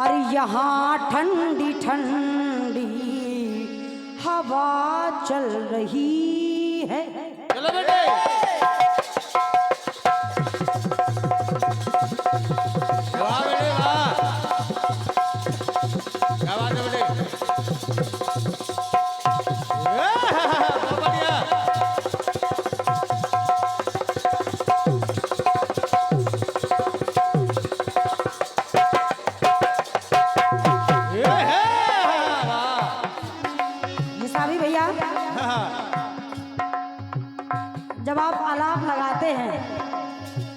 अरे यहाँ ठंडी ठंडी हवा चल रही है। चलो बेटे। वाह बेटे वाह, क्या बात है बेटे, बहुत बढ़िया। निसाबी भैया, जब आप आलाप लगाते हैं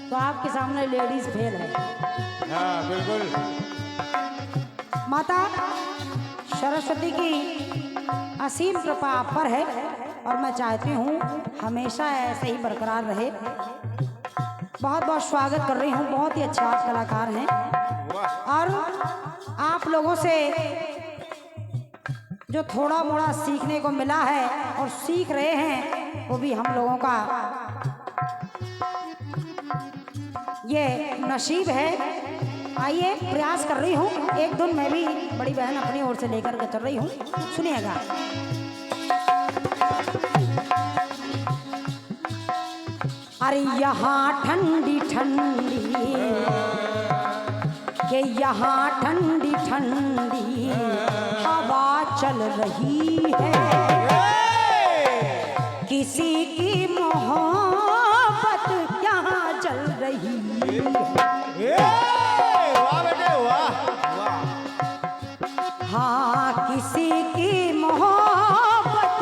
तो आपके सामने लेडीज फेल है। हाँ बिल्कुल। माता सरस्वती की असीम कृपा आप पर है और मैं चाहती हूँ हमेशा ऐसे ही बरकरार रहे। बहुत बहुत स्वागत कर रही हूँ, बहुत ही अच्छा आप कलाकार हैं और आप लोगों से जो थोड़ा मोड़ा सीखने को मिला है और सीख रहे हैं वो भी हम लोगों का ये नसीब है। आइए प्रयास कर रही हूँ, एक दिन मैं भी बड़ी बहन अपनी ओर से लेकर के चल रही हूँ, सुनिएगा। अरे यहाँ ठंडी ठंडी के यहाँ ठंडी ठंडी हवा चल रही है। किसी की मोहब्बत यहाँ चल रही है। वाह बेटे वाह वाह। हाँ किसी की मोहब्बत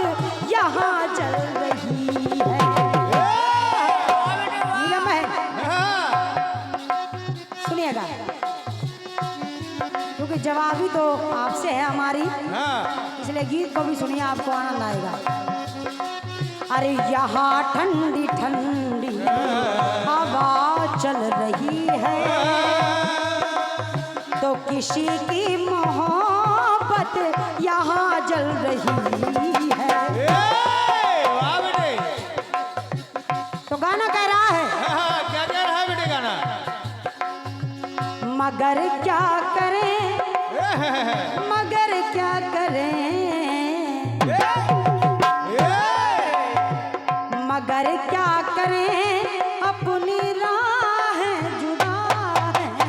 यहाँ चल रही है। नीलम है, सुनिएगा क्योंकि जवाबी तो आपसे है हमारी, इसलिए गीत को भी सुनिए, आपको आनंद आएगा। अरे यहाँ ठंडी ठंडी हवा चल रही है तो किसी की मोहब्बत यहाँ जल रही है। वाह बेटे। तो गाना कह रहा है, क्या कह रहा है बेटे गाना? मगर क्या करें, मगर क्या करें, मगर क्या करें अपनी राहें जुदा हैं।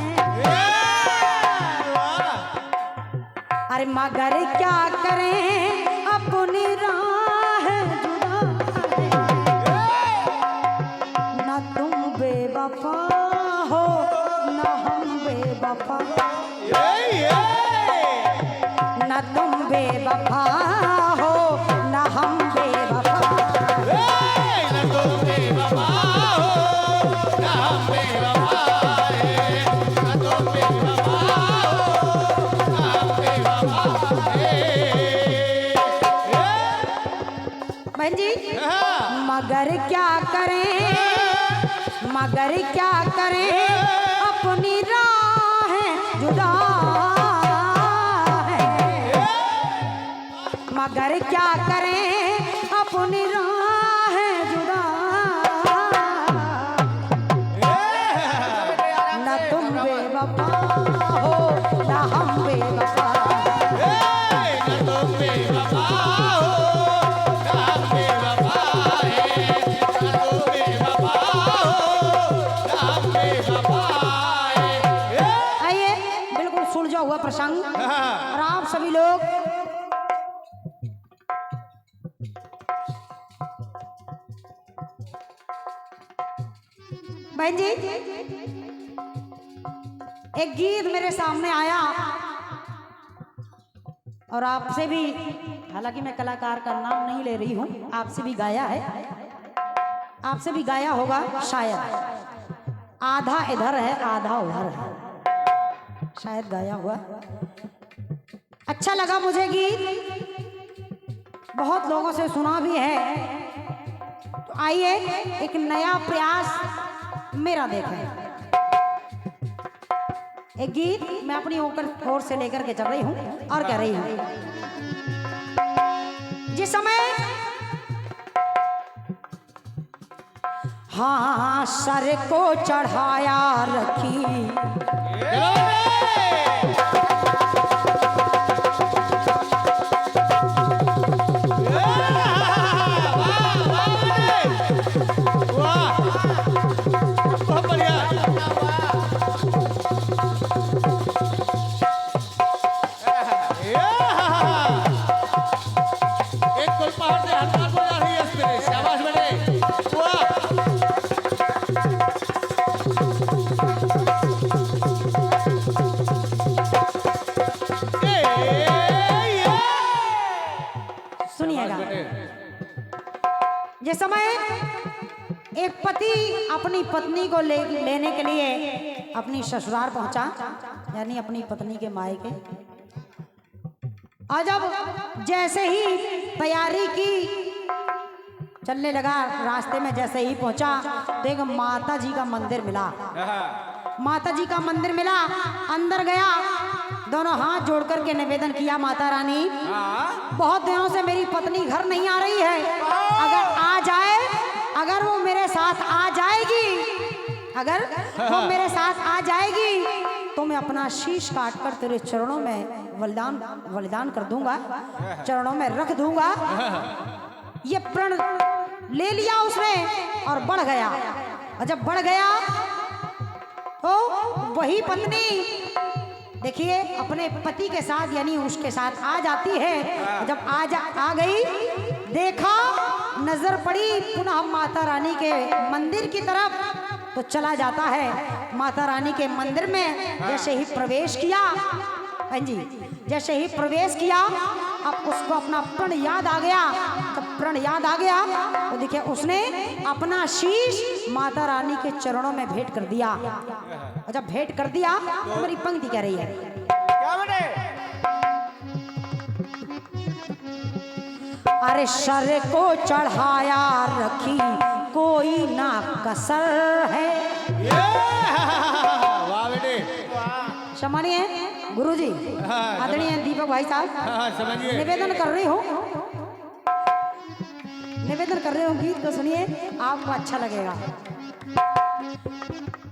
अरे मगर क्या करें अपनी राहें जुदा हैं। न तुम बेवफा हो न हम बेवफा, न तुम बेवफा हो न हम बेवफा। बहन जी, मगर क्या करें, मगर क्या करें अपनी राहें जुदा हैं। मगर क्या करें अपनी राहें जुदा, न तुम बेवफा हो न हम बेवफा। आइए बिल्कुल सुलझा हुआ प्रसंग और आप सभी लोग बहन जी, एक गीत मेरे सामने आया और आपसे भी, हालांकि मैं कलाकार का नाम नहीं ले रही हूं, आपसे भी गाया है, आपसे भी गाया होगा शायद। आधा इधर है आधा उधर है, शायद गाया हुआ। अच्छा लगा मुझे गीत, बहुत लोगों से सुना भी है। तो आइए एक नया प्रयास मेरा देखें। एक गीत मैं अपनी ओर से लेकर के चल रही हूँ और कह रही हूँ, जिस समय हाँ सर को चढ़ाया रखी जिस समय एक पति अपनी पत्नी को लेने के लिए अपनी ससुराल पहुंचा, यानी अपनी पत्नी के मायके। और जब जैसे ही तैयारी की, चलने लगा, रास्ते में जैसे ही पहुंचा तो एक माता जी का मंदिर मिला। माता जी का मंदिर मिला, अंदर गया, दोनों हाथ जोड़ करके निवेदन किया, माता रानी बहुत दिनों से मेरी पत्नी घर नहीं आ रही है, अगर आ जाए, अगर वो मेरे साथ आ जाएगी, अगर वो मेरे साथ आ जाएगी तो मैं अपना शीश काट कर तेरे चरणों में बलिदान कर दूंगा, चरणों में रख दूंगा। ये प्रण ले लिया उसने और बढ़ गया। और जब बढ़ गया तो वही पत्नी देखिए अपने पति के साथ, यानी उसके साथ आ जाती है। जब आ गई, देखा, नजर पड़ी पुनः माता रानी के मंदिर की तरफ, तो चला जाता है माता रानी के मंदिर में। जैसे ही प्रवेश किया, हाँ जी, जैसे ही प्रवेश किया, अब उसको अपना प्रण याद आ गया। जब प्रण याद आ गया तो देखिए उसने अपना शीश माता रानी के चरणों में भेंट कर दिया। और जब भेंट कर दिया तो मेरी पंक्ति कह रही है, क्या बने? अरे सर को चढ़ाया रखी कोई ना कसर है। वाह बेटे, सम्मानीय गुरुजी, आदरणीय दीपक भाई साहब, समझिए। निवेदन कर रही हूँ, निवेदन कर रही हूँ, गीत को सुनिए, आपको अच्छा लगेगा।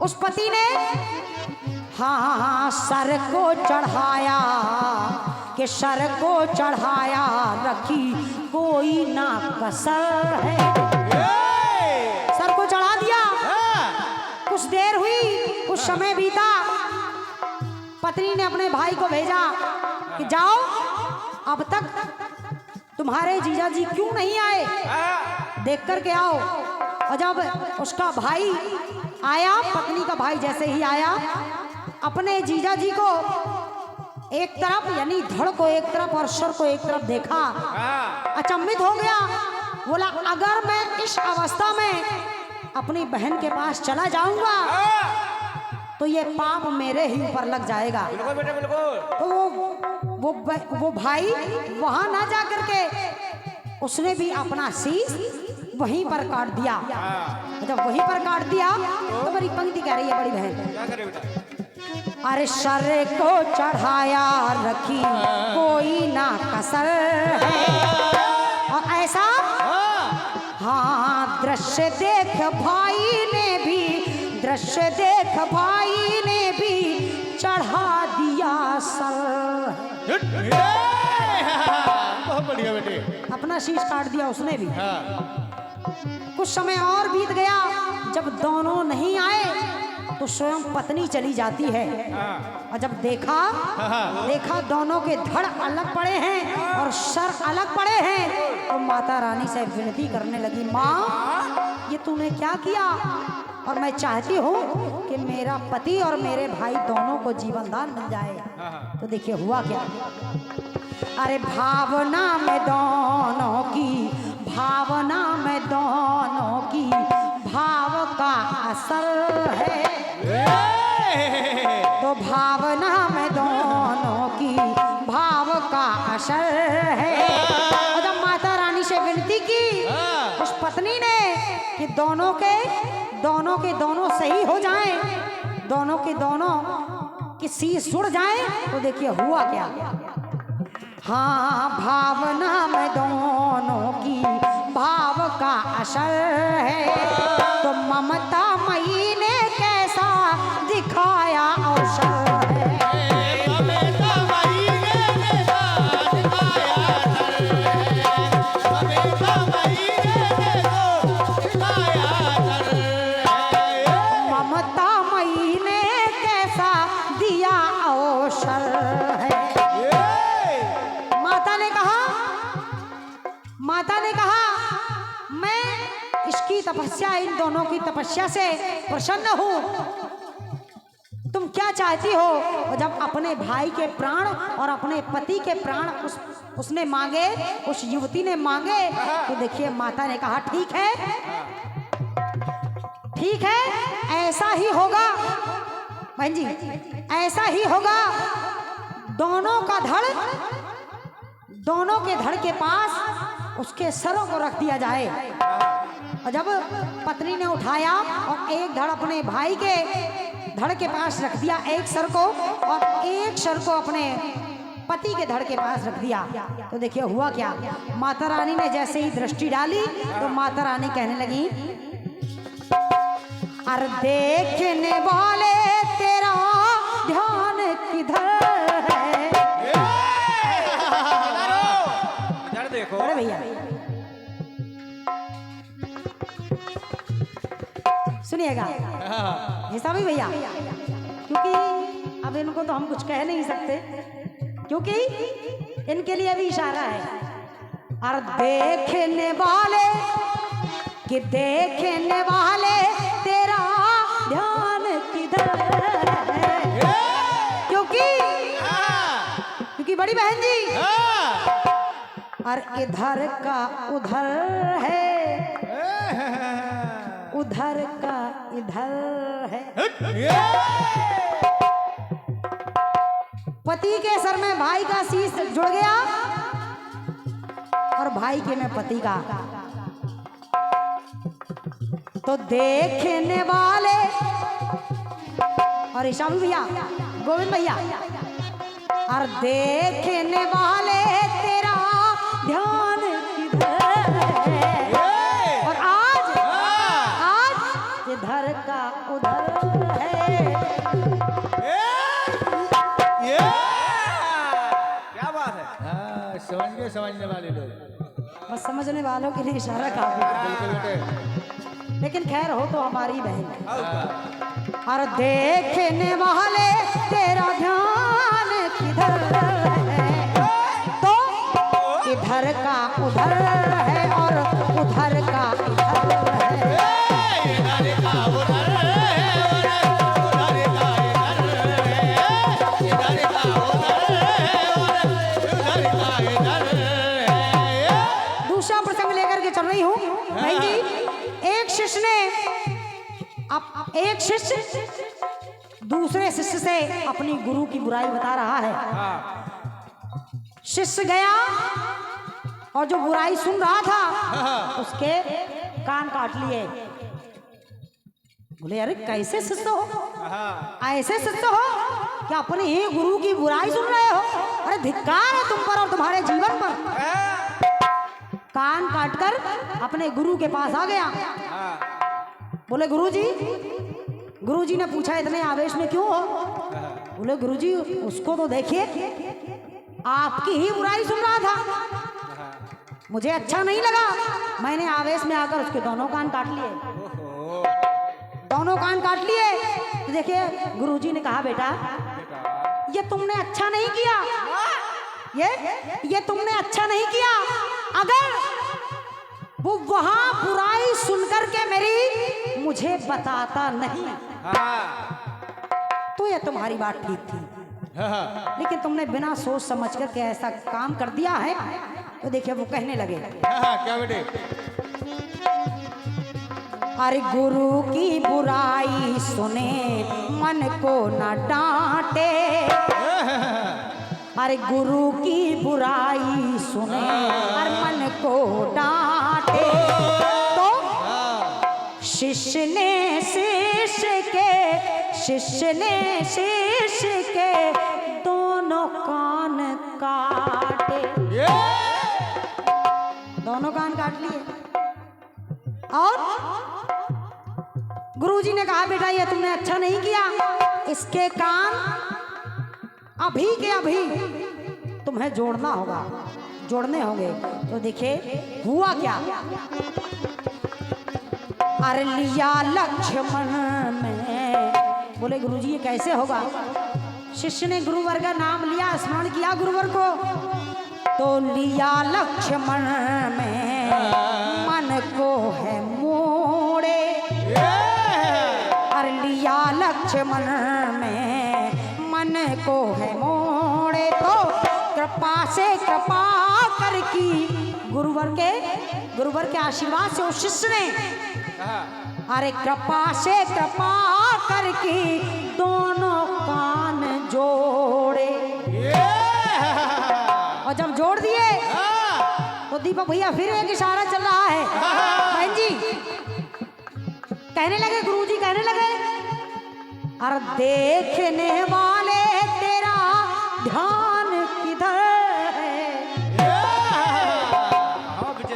उस पति ने हाँ सर को चढ़ाया, कि सर को चढ़ाया रखी कोई ना कसर है। सर को चढ़ा दिया, कुछ देर हुई, कुछ समय बीता, पत्नी ने अपने भाई को भेजा कि जाओ, अब तक तुम्हारे जीजा जी क्यों नहीं आए, देख कर के आओ। और जब उसका भाई आया, पत्नी का भाई जैसे ही आया, अपने जीजा जी को एक तरफ, यानी धड़ को एक तरफ और सर को एक तरफ देखा, अचंभित हो गया। बोला अगर मैं इस अवस्था में अपनी बहन के पास चला जाऊंगा तो ये पाप मेरे ही ऊपर लग जाएगा। बिल्कुल बेटे, बिल्कुल। तो वो भाई वहां ना जा करके उसने भी अपना शीश वहीं पर काट दिया। जब वहीं पर काट दिया तो मेरी पंक्ति कह रही है बड़ी बहन, क्या करे बेटा? अरे सर को चढ़ाया रखी कोई ना कसर है। और ऐसा हाँ दृश्य देख भाई ने भी, दृश्य देख भाई ने भी चढ़ा दिया सर। बहुत बढ़िया बेटे, अपना शीश काट दिया उसने भी। कुछ समय और बीत गया, जब दोनों नहीं आए तो स्वयं पत्नी चली जाती है। और जब देखा दोनों के धड़ अलग पड़े हैं और सर अलग पड़े हैं, तो माता रानी से विनती करने लगी, माँ ये तूने क्या किया? और मैं चाहती हूँ कि मेरा पति और मेरे भाई दोनों को जीवन दान मिल जाए। तो देखिए हुआ क्या, अरे भावना में दोनों की, भावना में दोनों की भाव का असर है। तो भावना में दोनों की भाव का असर है। और जब माता रानी से विनती की उस पत्नी ने कि दोनों के दोनों सही हो जाएं, दोनों के दोनों की शीश जुड़ जाएं, तो देखिए हुआ क्या, हाँ भावना में दोनों की भाव का असर है। तो ममता मई ने कैसा दिखाया अवसर है। ममता मई ने कैसा दिया अवसर है। माता ने कहा मैं इसकी तपस्या, इन दोनों की तपस्या से प्रसन्न हूं। तुम क्या चाहती हो? और जब अपने भाई के प्राण और अपने पति के प्राण उसने मांगे, उस युवती ने मांगे, तो देखिए माता ने कहा ठीक है, ठीक है, ऐसा ही होगा बहन जी, ऐसा ही होगा। दोनों का धड़, दोनों के धड़ के पास उसके सरों को रख दिया जाए। और जब पत्नी ने उठाया और एक धड़ अपने भाई के धड़ के पास रख दिया, एक सर को, और एक सर को अपने पति के धड़ के पास रख दिया, तो देखिए हुआ क्या। माता रानी ने जैसे ही दृष्टि डाली तो माता रानी कहने लगी, अरे देखने वाले तेरा ध्यान किधर है। इधर देखो। अरे भैया सुनिएगा ऐसा भी भैया, क्योंकि अब इनको तो हम कुछ कह नहीं सकते, क्योंकि इनके लिए भी इशारा है। और देखने वाले कि देखने वाले तेरा ध्यान किधर है, क्योंकि बड़ी बहन जी और इधर का उधर है, उधर का इधर है। पति के सर में भाई का शीश जुड़ गया और भाई के में पति का। तो देखने वाले, और ईशान भैया, गोविंद भैया, और देखने वाले तेरा ध्यान किधर है। और आज इधर का उधर है। क्या बात है? समझने वाले लोग, बस समझने वालों के लिए इशारा काफी। बिल्कुल बेटे। लेकिन खैर हो तो हमारी बहन है। और देखने वाले तेरा ध्यान किधर है, तो इधर का उधर है और उधर का इधर है। दूसरा प्रसंग लेकर के चल रही हूँ बहन जी। एक शिष्य दूसरे शिष्य से अपनी गुरु की बुराई बता रहा है। शिष्य गया और जो बुराई सुन रहा था उसके कान काट लिए। बोले अरे कैसे शिष्य हो, ऐसे शिष्य हो कि अपने ही गुरु की बुराई सुन रहे हो? अरे धिक्कार है तुम पर और तुम्हारे जीवन पर। कान काटकर अपने गुरु के पास आ गया। बोले गुरुजी ने पूछा इतने आवेश में क्यों हो? बोले गुरुजी उसको तो देखिए, आपकी ही बुराई सुन रहा था, मुझे अच्छा नहीं लगा, मैंने आवेश में आकर उसके दोनों कान काट लिए। दोनों कान काट लिए। तो देखिए गुरुजी ने कहा बेटा ये तुमने अच्छा नहीं किया, ये तुमने अच्छा नहीं किया। अगर वो वहां बुराई सुनकर के मेरी मुझे बताता नहीं तो ये तुम्हारी बात ठीक थी, लेकिन तुमने बिना सोच समझ करके ऐसा काम कर दिया है। तो देखिए वो कहने लगे क्या बेटे? अरे गुरु की बुराई सुने मन को न डांटे, अरे गुरु की बुराई सुने और मन को डांटे। तो शिष्य ने शिष्य के दोनों कान काटे। दोनों कान काट लिए। और गुरुजी ने कहा बेटा ये तुमने अच्छा नहीं किया, इसके कान अभी के अभी तुम्हें जोड़ना होगा, जोड़ने होंगे। तो देखिए हुआ क्या। अरे लिया लक्ष्मण में, बोले गुरुजी ये कैसे होगा? शिष्य ने गुरुवर का नाम लिया, स्मरण किया गुरुवर को, तो लिया लक्ष्मण में मन को है मोड़े। अरे लिया लक्ष्मण लक्ष्मण में मन को है मोड़े, तो कृपा से कृपा कर की गुरुवर के आशीर्वाद से उस शिष्य ने अरे कृपा से कृपा कर की दोनों कान जोड़े। और जब जोड़ दिए तो दीपक भैया फिर एक इशारा चल रहा है। बहन जी कहने लगे, गुरुजी कहने लगे, अरे देखने वाले तेरा ध्यान किधर है?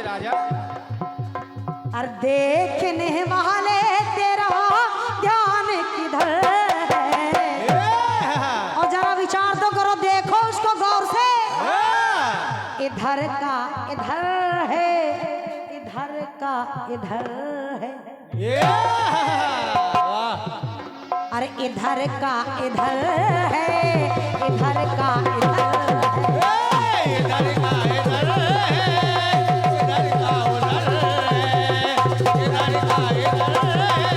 राजा अरे देखने वाले तेरा ध्यान किधर है? और जरा विचार तो करो, देखो उसको गौर से। इधर का इधर है, इधर का इधर है। अरे इधर का इधर है, इधर का इधर है, इधर का इधर है, इधर का उधर है, इधर का इधर है,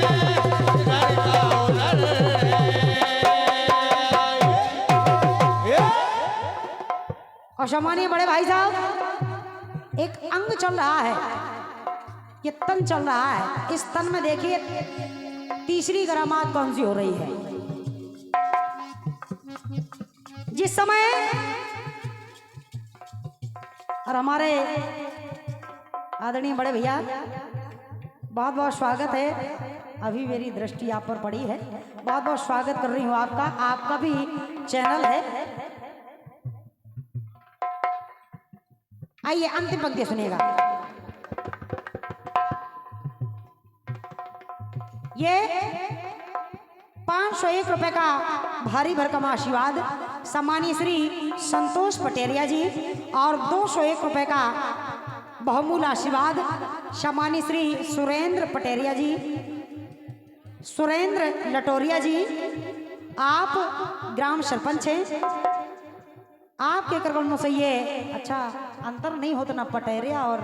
इधर का उधर है। और सम्मानीय बड़े भाई साहब, एक अंग चल रहा है, ये तन चल रहा है। इस तन में देखिए तीसरी करामात कौन सी हो रही है। जिस समय और हमारे आदरणीय बड़े भैया, बहुत बहुत स्वागत है। अभी मेरी दृष्टि आप पर पड़ी है, बहुत बहुत स्वागत कर रही हूँ आपका। आपका भी चैनल है। आइए अंतिम पंक्ति सुनिएगा। ये 501 रुपए का भारी भरकम आशीर्वाद सम्मानीय श्री संतोष पटेरिया जी, और 201 रुपए का बहुमूल्य आशीर्वाद सम्मानीय श्री सुरेंद्र पटेरिया जी, सुरेंद्र लटोरिया जी। आप ग्राम सरपंच हैं। आपके कर्मों से ये अच्छा अंतर नहीं होता ना पटेरिया, और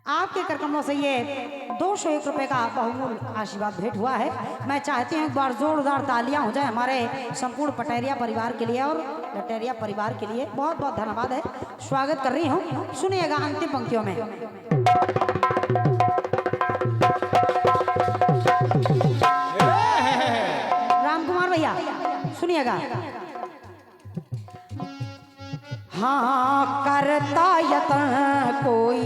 आपके कार्यक्रमों से ये 201 रुपए का बहुमूल्य आशीर्वाद भेंट हुआ है। मैं चाहती हूँ एक बार जोरदार तालियां हो जाए हमारे संपूर्ण पटेरिया परिवार के लिए और लटेरिया परिवार के लिए। बहुत बहुत धन्यवाद है, स्वागत कर रही हूँ। सुनिएगा अंतिम पंक्तियों में। राम कुमार भैया सुनिएगा। हाँ करता यत्न कोई,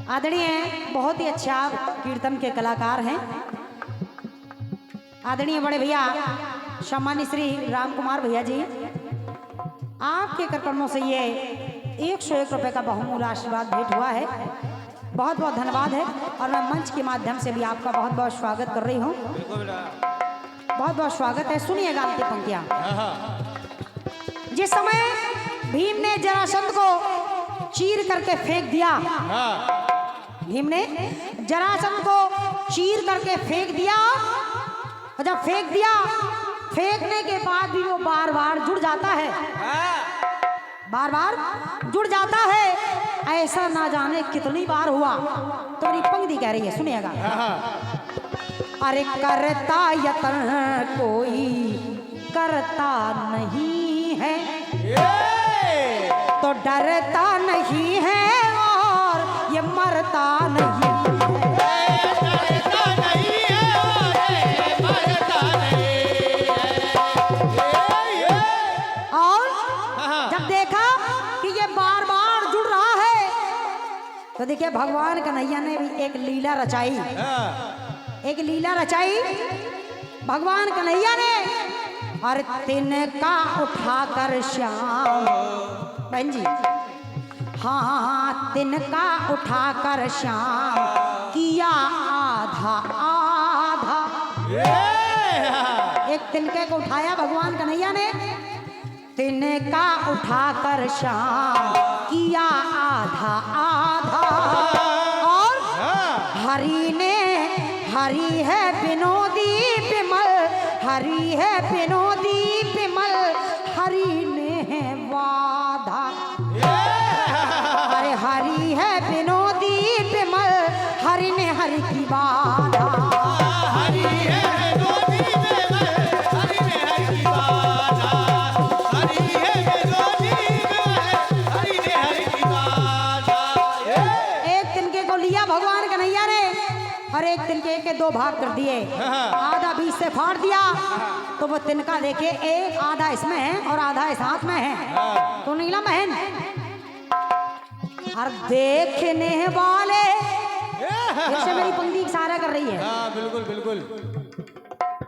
आदरणीय बहुत ही अच्छा कीर्तन के कलाकार हैं। आदरणीय बड़े भैया सम्मानित श्री राम कुमार भैया जी, आपके कार्यक्रमों से ये 101 रुपए का बहुमूल्य आशीर्वाद भेंट हुआ है। बहुत बहुत धन्यवाद है। और मैं मंच के माध्यम से भी आपका बहुत बहुत स्वागत कर रही हूँ। बहुत बहुत स्वागत है। सुनिएगा अंतिम पंक्तियां। जिस समय भीम ने जरासंध को चीर करके फेंक दिया, भीम ने जरासंध को चीर करके फेंक दिया, और जब फेंक दिया, फेंकने के बाद भी वो बार बार जुड़ जाता है, बार बार जुड़ जाता है। ऐसा ना जाने कितनी बार हुआ। तो मेरी पंक्ति कह रही है, सुनिएगा। अरे करता यत्न कोई करता नहीं है, तो डरता नहीं है और ये मरता नहीं है। और जब देखा कि ये बार बार जुड़ रहा है, तो देखिए भगवान कन्हैया ने भी एक लीला रचाई, एक लीला रचाई भगवान कन्हैया ने। और तिनका उठाकर श्याम, बहन जी, हाँ तिनका उठाकर श्याम किया आधा आधा। एक तिनके को उठाया भगवान कन्हैया ने, तिनका उठाकर शाम किया आधा आधा, और हरि है विनोदी विमल, हरि है विनोदी विमल, हरि ने है वादा। अरे हरि है विनोदी विमल, हरि ने हरि की वादा। हरि है विनोदी विमल, हरि ने हरि की वादा। हरि है विनोदी विमल, हरि ने हरि की वादा। एक तिनके को लिया भगवान कन्हैया ने और एक तिनके के दो भाग कर दिए, आधा बीच से फाड़ दिया। तो वो तिनका देखे एक आधा इसमें है और आधा इस हाथ में है, तो नीला महन। और देखने वाले, जैसे मेरी पंक्ति इशारा कर रही है, हाँ बिल्कुल बिल्कुल,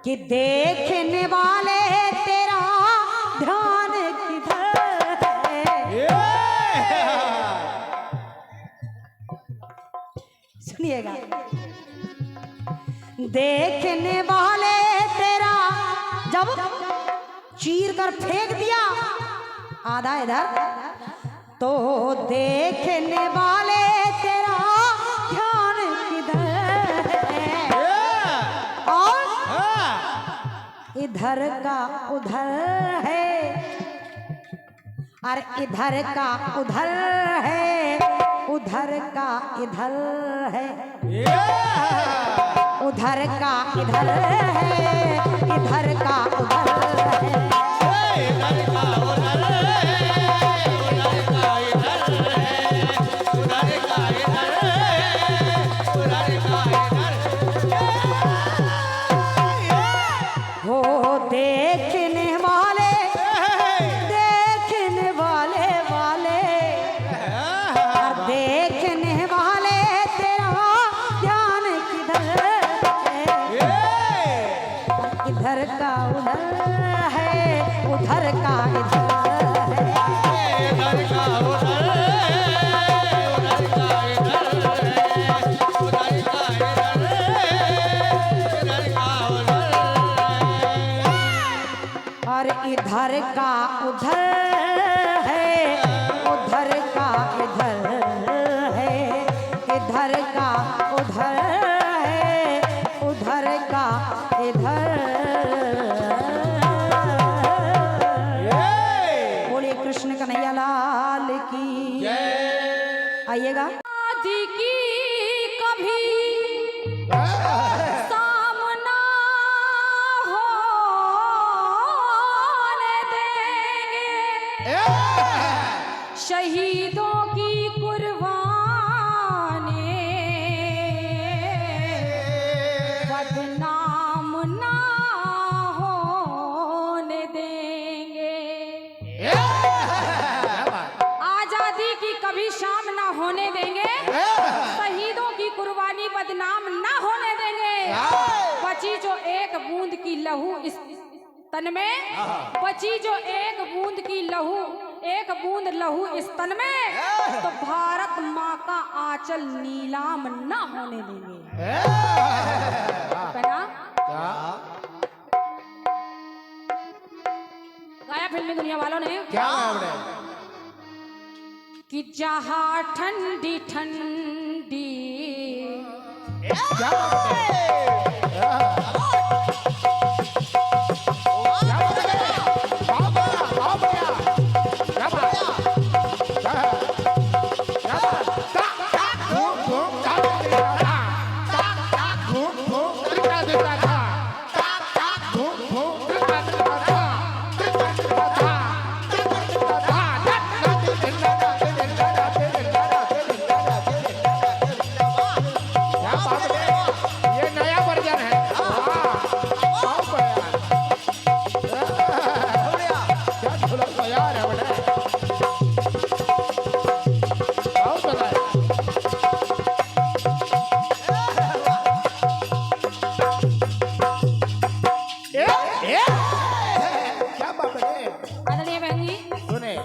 कि देखने वाले तेरा ध्यान किधर है। सुनिएगा, देखने वाले तेरा, जब चीर कर फेंक दिया आधा इधर, तो देखने वाले तेरा ध्यान किधर है, और इधर का उधर है, और इधर का उधर है, उधर का इधर है, उधर का इधर है, इधर का उधर है। हो देखने वाले, देखने वाले वाले, और देखने वाले तेरा ध्यान किधर है, इधर का उधर है, उधर का इधर है। और इधर का उधर है, उधर का इधर है, इधर का उधर है, उधर का इधर। बोलिए कृष्ण कन्हैया लाल की। आइएगा। आदि की कभी सामना होने देंगे, शहीदों की कुर्बानी बदनाम ना होने देंगे। आजादी की कभी शाम ना होने देंगे, शहीदों की कुर्बानी बदनाम ना होने देंगे। बची जो एक बूंद की लहू इस तन में, बची जो एक बूंद की लहू, एक बूंद लहू इस तन में, तो भारत माँ का आंचल नीलाम ना होने देंगे। गाया फिल्मी दुनिया वालों ने क्या कि जहाँ ठंडी ठंडी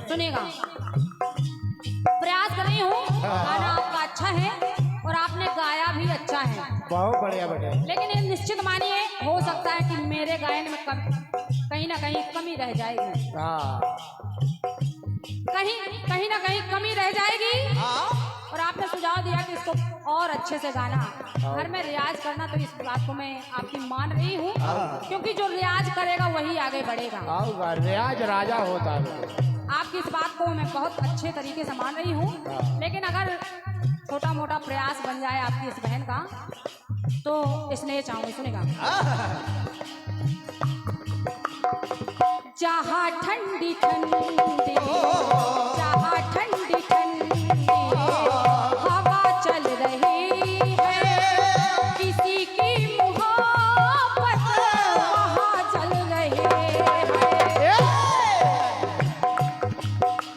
सुनेगा। प्रयास कर रही हूँ, गाना आपका अच्छा है और आपने गाया भी अच्छा है। बहुत बढ़िया बेटे। लेकिन ये निश्चित मानिए हो सकता है कि मेरे गायन में कहीं ना कहीं कमी रह जाएगी, हाँ कहीं ना कहीं कमी रह जाएगी। और आपने सुझाव दिया कि इसको और अच्छे से गाना, घर में रियाज करना, तो इस बात को मैं आपकी मान रही हूँ, क्योंकि जो रियाज करेगा वही आगे बढ़ेगा। आओ रियाज राजा होता है बेटे। आपकी इस बात को मैं बहुत अच्छे तरीके से मान रही हूँ, लेकिन अगर छोटा मोटा प्रयास बन जाए आपकी इस बहन का तो इसलिए चाहूंगी, सुनेगा। जहाँ ठंडी ठंडी, जहाँ ठंडी ठंडी हवा चल रही है, किसी की मोहब्बत वहाँ जल रही है।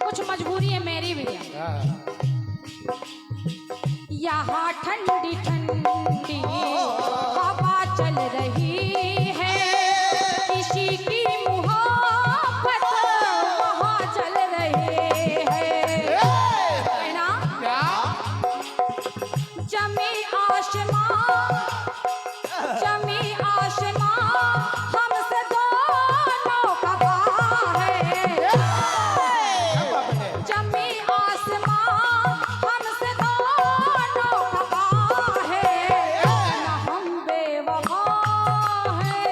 कुछ मजबूरी है मेरी भी, यहाँ ठंडी ठंडी हवा चल रही है, किसी की मोहब्बत वहाँ जल रही है। ना जमी आसमां, जमी आसमां हमसे दोनों का है, जमी आसमां हमसे दोनों का है, ना हम बेवफा है,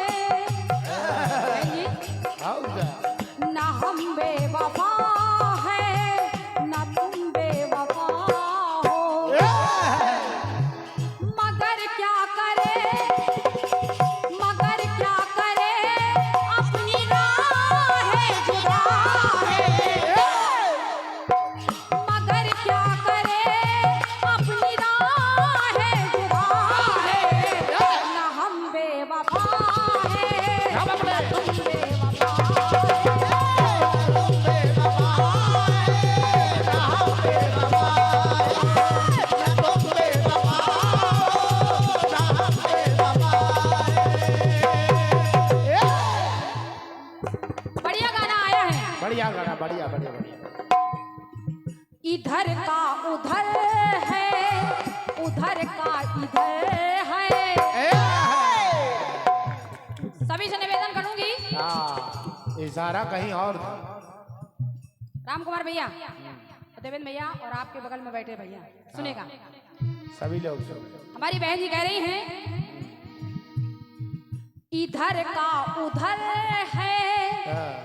ना हम बेवफा है, ना तुम बेवफा हो। मगर क्या करे, मगर क्या करे, अपनी राहें जुदा है। मगर क्या करे, अपनी राहें जुदा है, ना हम बेवफा है, ना तुम बेवफा बढ़िया गाना आया है। बढ़िया गाना, बढ़िया बढ़िया बढ़िया। इधर का उधर है, उधर का इधर है। सभी से निवेदन करूंगी, हाँ इशारा कहीं और। राम कुमार भैया, देवेंद्र भैया और आपके बगल में बैठे भैया, सुनेगा। सभी लोग सुन। हमारी बहन जी कह रही हैं, इधर का उधर है,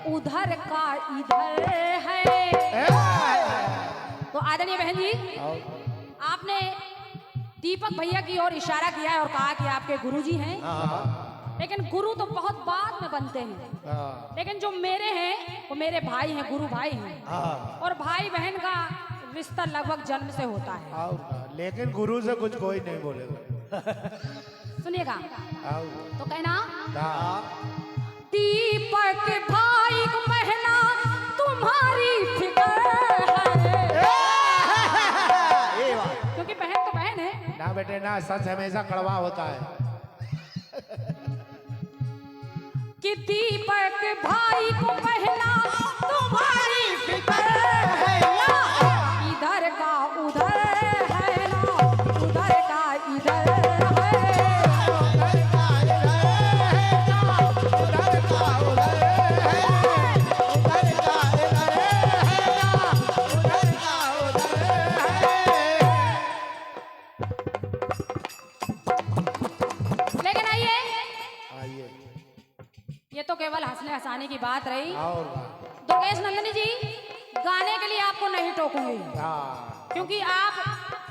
उधर का इधर है। तो आदरणीय बहन जी, आपने दीपक भैया की ओर इशारा किया है और कहा कि आपके गुरुजी हैं, लेकिन गुरु तो बहुत बाद में बनते हैं, लेकिन जो मेरे हैं वो मेरे भाई हैं, गुरु भाई हैं, और भाई बहन का रिश्ता लगभग जन्म से होता है। लेकिन गुरु से कुछ कोई नहीं बोलेगा। सुनिएगा तो कहना, हाँ। दीपक भाई को बहना तुम्हारी फिकर है, क्योंकि बहन तो बहन है ना बेटे ना, सच हमेशा कड़वा होता है। कि दीपक भाई को बहना तुम्हारी फिकर है, इधर का उधर है ना, उधर का इधर ये तो केवल हंसने हंसाने की बात रही। और दुर्गेश नंदनी जी, गाने के लिए आपको नहीं टोकूंगी, क्योंकि आप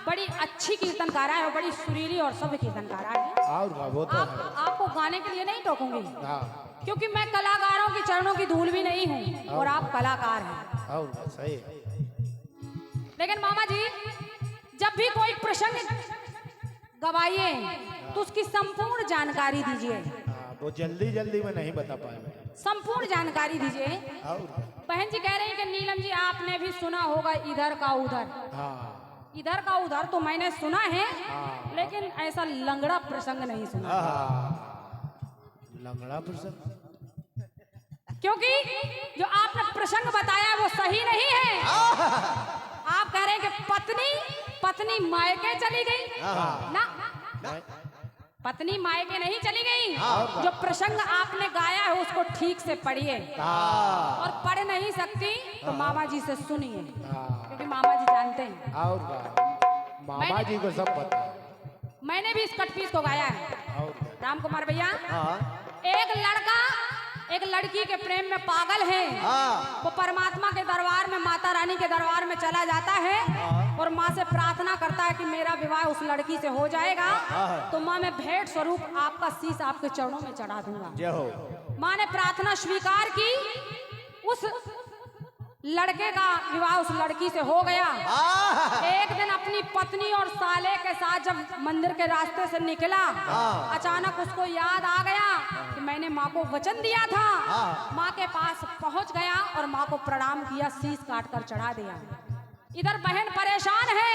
बड़ी अच्छी कीर्तनकारा है और बड़ी सुरीली और सभ्य कीर्तनकारा है। और वो तो आपको गाने के लिए नहीं टोकूंगी, हाँ। क्योंकि मैं कलाकारों की चरणों की धूल भी नहीं हूँ और आप कलाकार हैं। और सही। लेकिन मामा जी, जब भी कोई प्रसंग गवाइए तो उसकी संपूर्ण जानकारी दीजिए। वो जल्दी जल्दी में नहीं बता पाए। संपूर्ण जानकारी दीजिए। बहन जी कह रही हैं कि नीलम जी आपने भी सुना होगा इधर का उधर। हाँ। इधर का उधर तो मैंने सुना है, लेकिन ऐसा लंगड़ा प्रसंग नहीं सुना। लंगड़ा प्रसंग, क्योंकि जो आपने प्रसंग बताया वो सही नहीं है। आप कह रहे हैं कि पत्नी मायके चली गई ना, पत्नी मायके नहीं चली गई। हाँ। जो प्रसंग आपने गाया है उसको ठीक से पढ़िए, हाँ। और पढ़ नहीं सकती तो मामा जी से सुनिए, हाँ। क्योंकि मामा जी जानते हैं। और क्या? मामा जी को सब पता है। मैंने भी इस कटपीस को गाया है। और क्या? राम कुमार भैया, हाँ। एक लड़का एक लड़की के प्रेम में पागल है। हाँ। वो परमात्मा के दरबार में, माता रानी के दरबार में चला जाता है और माँ से प्रार्थना करता है कि मेरा विवाह उस लड़की से हो जाएगा तो माँ मैं भेंट स्वरूप आपका शीश आपके चरणों में चढ़ा दूंगा। जय हो। माँ ने प्रार्थना स्वीकार की, उस लड़के का विवाह उस लड़की से हो गया। एक दिन अपनी पत्नी और साले के साथ जब मंदिर के रास्ते से निकला, अचानक उसको याद आ गया कि मैंने माँ को वचन दिया था। माँ के पास पहुंच गया और माँ को प्रणाम किया, शीश काट कर चढ़ा दिया। इधर बहन परेशान है।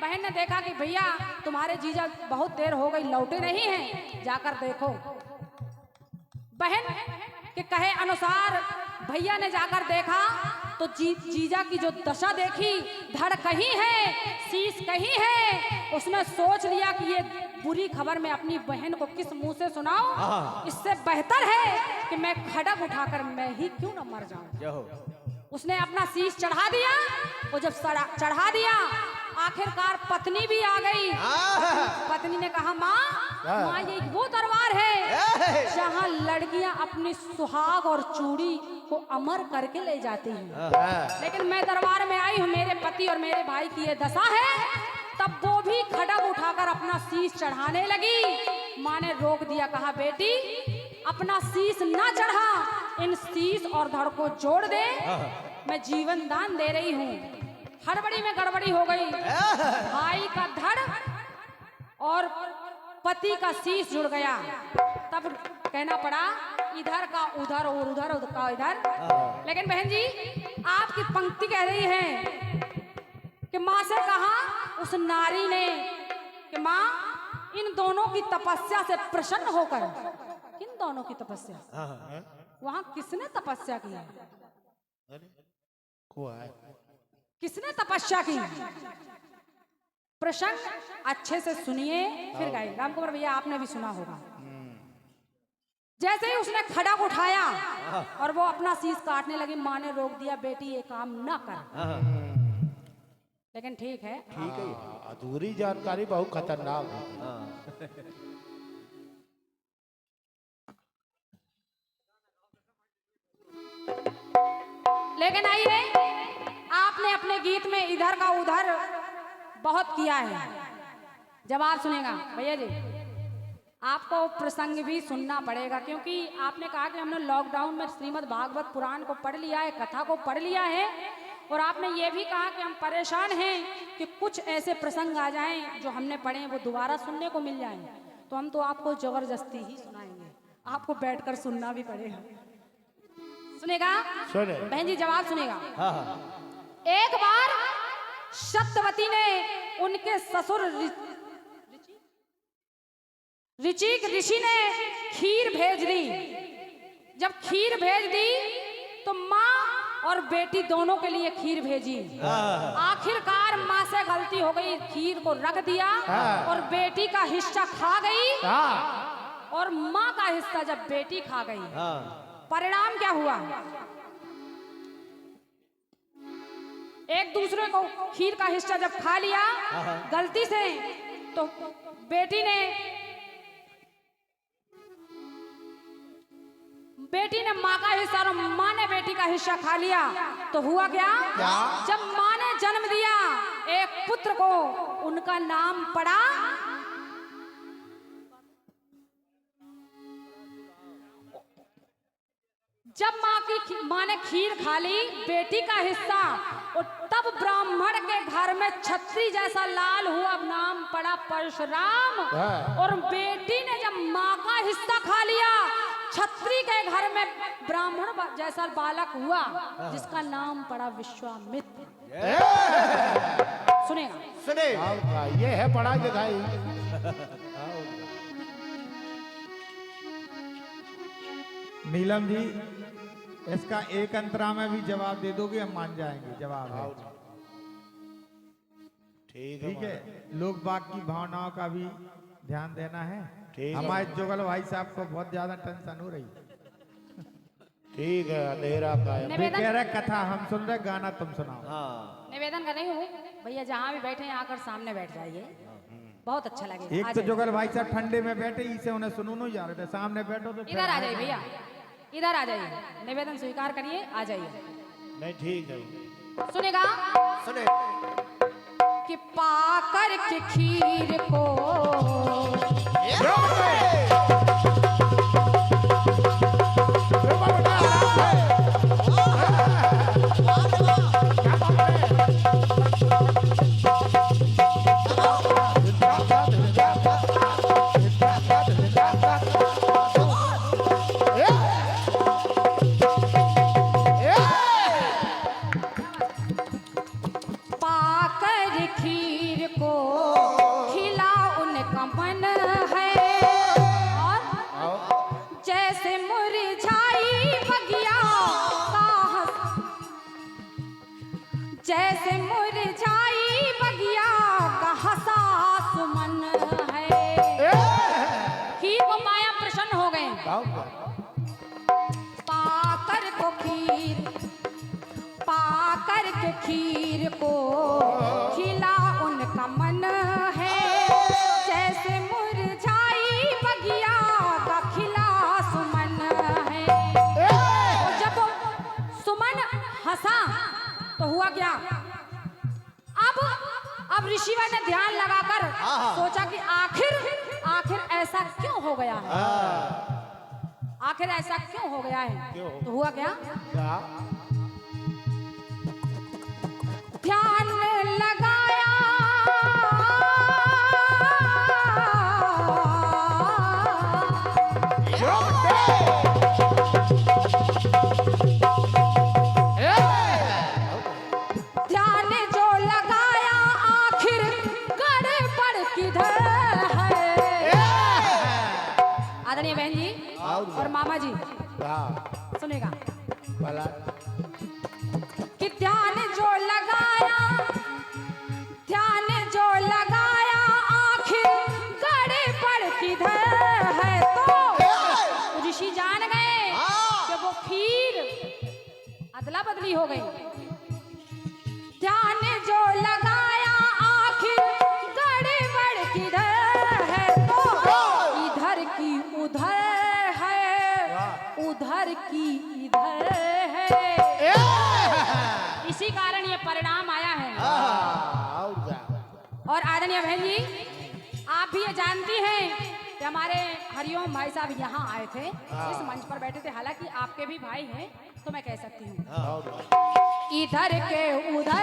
बहन ने देखा कि भैया तुम्हारे जीजा बहुत देर हो गई, लौटे नहीं हैं, जाकर देखो। बहन के कहे अनुसार भैया ने जाकर देखा तो जीजा की जो दशा देखी, धड़ कहीं है, शीश कहीं है। उसने सोच लिया कि ये बुरी खबर मैं अपनी बहन को किस मुंह से सुनाऊं, इससे बेहतर है कि मैं खड़ग उठाकर मैं ही क्यों न मर जाऊं। उसने अपना शीश चढ़ा दिया। वो जब चढ़ा दिया, आखिरकार पत्नी भी आ गई। पत्नी ने कहा माँ ये वो दरबार है जहाँ लड़कियां अपनी सुहाग और चूड़ी को अमर करके ले जाती हैं, लेकिन मैं दरबार में आई हूँ, मेरे पति और मेरे भाई की ये दशा है। तब वो भी खड़ग उठाकर अपना शीश चढ़ाने लगी। माँ ने रोक दिया, कहा बेटी अपना शीश ना चढ़ा, इन शीश और धड़ को जोड़ दे, मैं जीवन दान दे रही हूँ। हड़बड़ी में गड़बड़ी हो गई, भाई का धड़ और पति का शीश जुड़ गया। तब कहना पड़ा इधर का उधर और उधर का इधर। लेकिन बहन जी आपकी पंक्ति कह रही है कि माँ से कहा उस नारी ने कि माँ इन दोनों की तपस्या से प्रसन्न होकर, किन दोनों की तपस्या, वहां किसने तपस्या की है, किसने तपस्या की, प्रसंग अच्छे से सुनिए फिर गाइए। राम कुमार भैया आपने भी सुना होगा। जैसे ही उसने खड़ग उठाया और वो अपना शीश काटने लगी, माँ ने रोक दिया, बेटी ये काम ना कर। लेकिन ठीक है, अधूरी जानकारी बहुत खतरनाक है। लेकिन आइए, आपने अपने गीत में इधर का उधर बहुत किया है। जवाब सुनेगा भैया जी, आपको प्रसंग भी सुनना पड़ेगा, क्योंकि आपने कहा कि हमने लॉकडाउन में श्रीमद् भागवत पुराण को पढ़ लिया है, कथा को पढ़ लिया है, और आपने ये भी कहा कि हम परेशान हैं कि कुछ ऐसे प्रसंग आ जाएं जो हमने पढ़े हैं वो दोबारा सुनने को मिल जाएं। तो हम तो आपको जबरदस्ती ही सुनाएंगे, आपको बैठकर सुनना भी पड़ेगा। सुनेगा बहन जी, जवाब सुनेगा। एक बार सत्यवती ने उनके ससुर ऋचिक ऋषि ने खीर भेज दी। जब खीर भेज दी तो माँ और बेटी दोनों के लिए खीर भेजी। आखिरकार माँ से गलती हो गई, खीर को रख दिया और बेटी का हिस्सा खा गई, और माँ का हिस्सा जब बेटी खा गई, परिणाम क्या हुआ, एक दूसरे को खीर का हिस्सा जब खा लिया गलती से, तो बेटी ने माँ का हिस्सा और माँ ने बेटी का हिस्सा खा लिया। तो हुआ क्या? जब माँ ने जन्म दिया एक पुत्र को, उनका नाम पड़ा जब माँ ने खीर खा ली बेटी का हिस्सा, और तब ब्राह्मण के घर में छत्री जैसा लाल हुआ, नाम पड़ा परशुराम। और बेटी ने जब माँ का हिस्सा खा लिया, छत्री के घर में ब्राह्मण जैसा बालक हुआ, जिसका नाम पड़ा विश्वामित्र। सुनेगा सुने, ये है पढ़ाई लिखाई। नीलम जी, इसका एक अंतरा में भी जवाब दे दोगे, हम मान जाएंगे। जवाब है ठीक ठीक है। लोग बाग की भावनाओं का भी ध्यान देना है। ठीक है। हमारे जुगल भाई साहब को बहुत ज्यादा टेंशन हो रही। ठीक है, अंधेरा का है। वे कह रहे कथा हम सुन रहे, गाना तुम सुनाओ। हाँ निवेदन कर रही हूँ भैया, जहाँ भी बैठे हैं आकर सामने बैठ जाइए, बहुत अच्छा लगेगा। एक आ तो जाइए। जुगल भाई साहब ठंडे में बैठे, इसे उन्हें सुनू नहीं जा रहे थे, सामने बैठो तो फिर इधर आ जाइए भैया, इधर आ जाइए, निवेदन स्वीकार करिए, आ जाइए। नहीं ठीक है। सुनेगा सुने कि पाकर के खीर को पाकर खीर को खिला उनका मन है, और जैसे मुरझाई बगिया का जैसे मुरझाई बगिया का हंसा सुमन है। खीर को पाया प्रसन्न हो गए, पाकर को खीर, पाकर के खीर को खिला उनका मन है, जैसे मुरझाई बगिया का खिला सुमन है। और जब सुमन हंसा तो हुआ क्या, अब ऋषिवर ने ध्यान लगाकर सोचा कि आखिर ऐसा क्यों हो गया है, आखिर ऐसा क्यों हो गया है। तो हुआ क्या, क्या? ध्यान लगाया ध्यान जो लगाया आखिर गड़बड़ किधर है। आदरणीय बहन जी और मामा जी क्या? सुनेगा भला कि ध्यान जो लगाया, ध्यान जो लगाया आखिर गड़बड़ किधर है। तो ऋषि जान गए कि वो खीर अदला बदली हो गई। ध्यान जो लगाया आखिर गड़बड़ किधर है, तो इधर की उधर है, उधर की इधर है। इसी कारण ये परिणाम आया है। और क्या? और आदरणीय बहन जी, आप भी ये जानती हैं कि हमारे हरिओम भाई साहब यहाँ आए थे, इस मंच पर बैठे थे, हालांकि आपके भी भाई हैं तो मैं कह सकती हूँ, और क्या? इधर के उधर